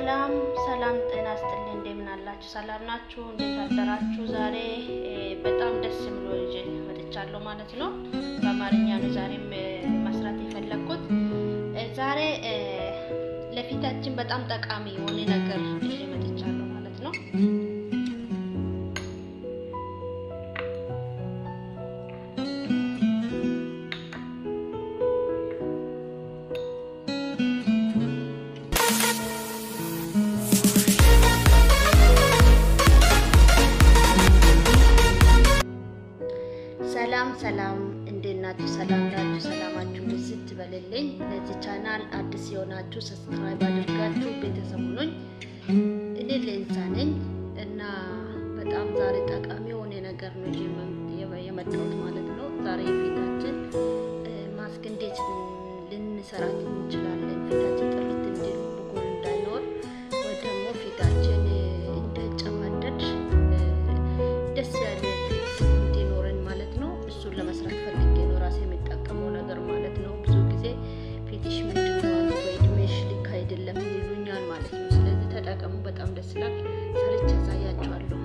ሰላም ጤና ይስጥልኝ እንደምን አላችሁ ሰላም ናችሁ እንዴት አደራችሁ ዛሬ በጣም ደስ ብሎ ይዤ መጥቻለሁ ማለት ነው በአማርኛ ነው ዛሬም መስራት የፈለኩት ዛሬ ለፊታችን በጣም ጠቃሚ የሆነ ነገር ይዤ መጥቻለሁ ማለት ነው ሰላም እንዴት ናችሁ ሰላማችሁ ደስት በለልኝ ለዚህ ቻናል አዲስ የሆናችሁ ሰብስክራይብ አድርጋችሁ ቤተሰብ ሁኑኝ እኔ ሌንሳ ነኝ እና በጣም ዛሬ ጠቃሚ የሆነ ነገር ነው የመጣሁት ማለት ነው ዛሬ ፊታችን ማስክ እንዴት ልንሰራ እንችላለን ፊታችን ጥርት እንዲል ብጉር እንዳይኖር ወይ ደግሞ ፊታችን እንደጨማደድ ደስ ያለ ለመስራት ፈልጌ ነው ራሴ የምጠቀመው ነገር ማለት ነው ብዙ ጊዜ ፊትሽ ምንድነው ወይድሜሽ ልክ አይደለም ይሉኛል ማለት ነው ስለዚህ ተጠቀሙ በጣም ደስ ይላል ሰርቼ አሳያችኋለሁ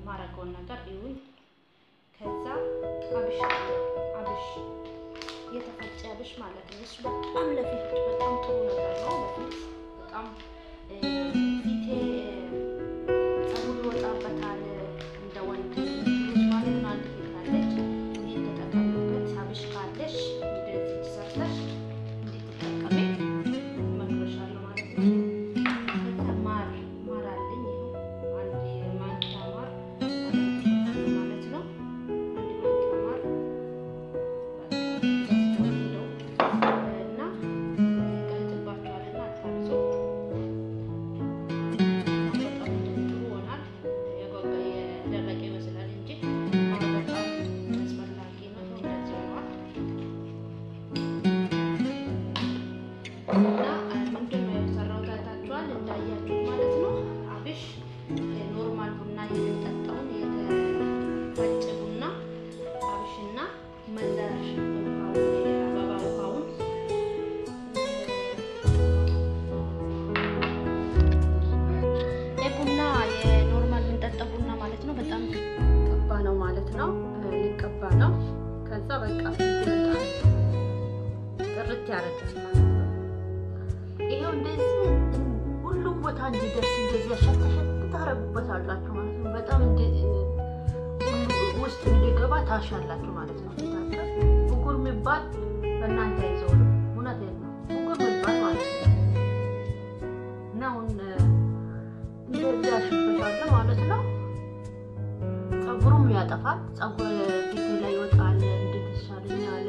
ማረጋውን ነገር ይሁን ከዛ አብሽ የተፈጨ አብሽ ማለት ነው እሱ በጣም ለፊት በጣም ጥሩ ነገር ነው ለፊት በጣም ፊቴ ጸጉር ወጣበታል እንደ ወንድ ማለት ነው አንድ ፊት ካለች ይሄን ተጠቀሙበት አብሽ ካለሽ እንደዚህ ተሰርተሽ እንድትጠቀሚ መክረሻለሁ ማለት ነው ከዛ በቃ ጥርት ያረጋል ማለት ነው ይሄው እንደዚህ ሁሉም ቦታ እንዲደርስ እንደዚህ ያሻተሸት ታረጉበታላችሁ ማለት ነው በጣም ውስጥ እንዲገባ ታሻላችሁ ማለት ነው ብጉር የሚባል በእናንተ ይዘው እውነት ነው ብጉር የሚባል ማለት ነው እና አሁን እንደዚህ ያሽበታል ማለት ነው ጸጉሩም ያጠፋል ጸጉር ፊት ላይ ይወጣል እንደተሻለኛል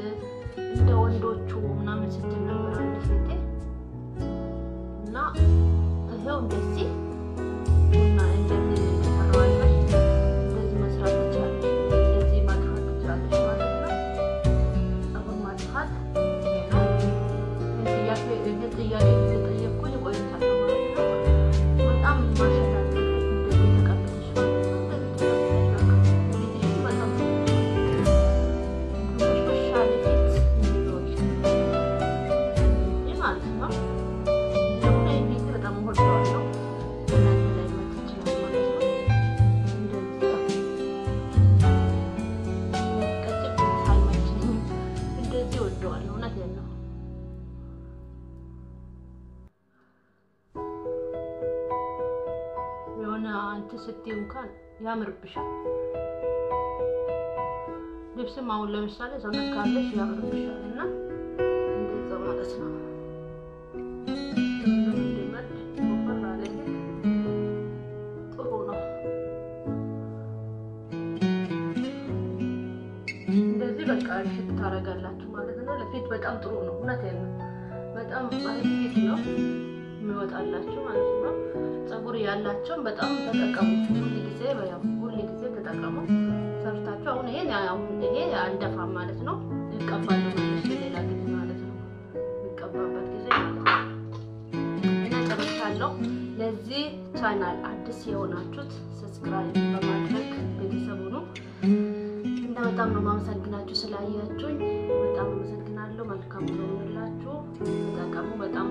እንደ ወንዶቹ ምናምን ስትል ነበር አንድ ፊቴ እና ይሄው እንደዚህ እና እንደዚህ ተሰራዋለሽ እንደዚህ መስራት ይቻላል እንደዚህ ማጥፋት ይቻላል ማለት ነው ጸጉር ማጥፋት ነው ጥያቄ ተጠየቅኩኝ ቆይቻለሁ ማለት ነው በጣም ማሸት እንትን ስትይ እንኳን ያምርብሻል ልብስም አሁን ለምሳሌ ሰውነት ካለሽ ያምርብሻል እና እንደዛ ማለት ነው በቃ ሽት ታረጋላችሁ ማለት ነው ለፊት በጣም ጥሩ ነው እውነቴን ነው በጣም አሪፍ ፊት ነው የሚወጣላችሁ ማለት ነው ፀጉር ያላችሁ በጣም ተጠቀሙ ሁሉ ጊዜ ተጠቀሙ ሰርታችሁ አሁን ይሄ አንደፋም ማለት ነው ይቀባሉ ማለት ሌላ ጊዜ ማለት ነው ይቀባበት ጊዜ እና ጨርሻለሁ ለዚህ ቻናል አዲስ የሆናችሁት ሰብስክራይብ በማድረግ ቤተሰብ ሁኑ በጣም ነው ማመሰግናችሁ ስላያችሁኝ በጣም አመሰግናለሁ መልካም ነው ተጠቀሙ በጣም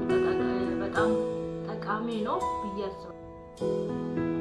ጠቃሚ ነው ብዬ አስባለሁ